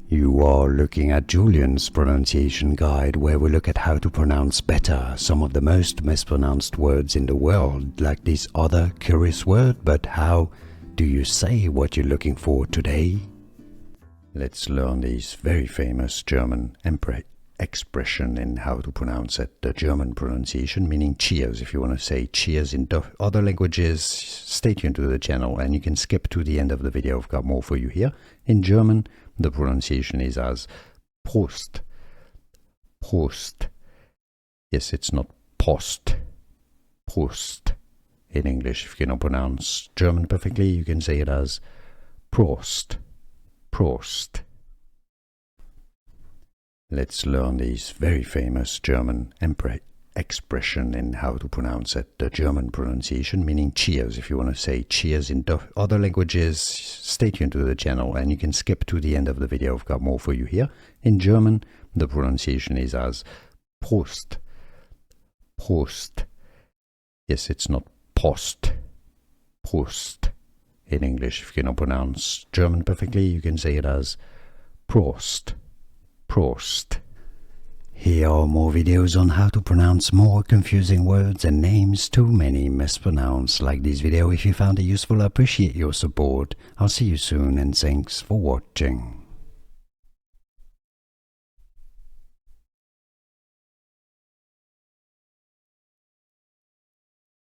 You are looking at Julian's pronunciation guide, where we look at how to pronounce better some of the most mispronounced words in the world, like this other curious word. But how do you say what you're looking for today? Let's learn this very famous German expression in how to pronounce it. The German pronunciation, meaning cheers. If you want to say cheers in other languages, stay tuned to the channel and you can skip to the end of the video. I've got more for you here. In German, the pronunciation is as Prost. Prost. Yes, it's not Post. Prost. In English, if you cannot pronounce German perfectly, you can say it as Prost. Prost. Let's learn this very famous German expression in how to pronounce it. The German pronunciation, meaning cheers. If you want to say cheers in other languages, stay tuned to the channel and you can skip to the end of the video. I've got more for you here. In German, the pronunciation is as Prost. Prost. Yes, it's not Post. Prost. In English, if you cannot pronounce German perfectly, you can say it as Prost. Prost. Here are more videos on how to pronounce more confusing words and names too many mispronounced. Like this video if you found it useful. I appreciate your support. I'll see you soon and thanks for watching.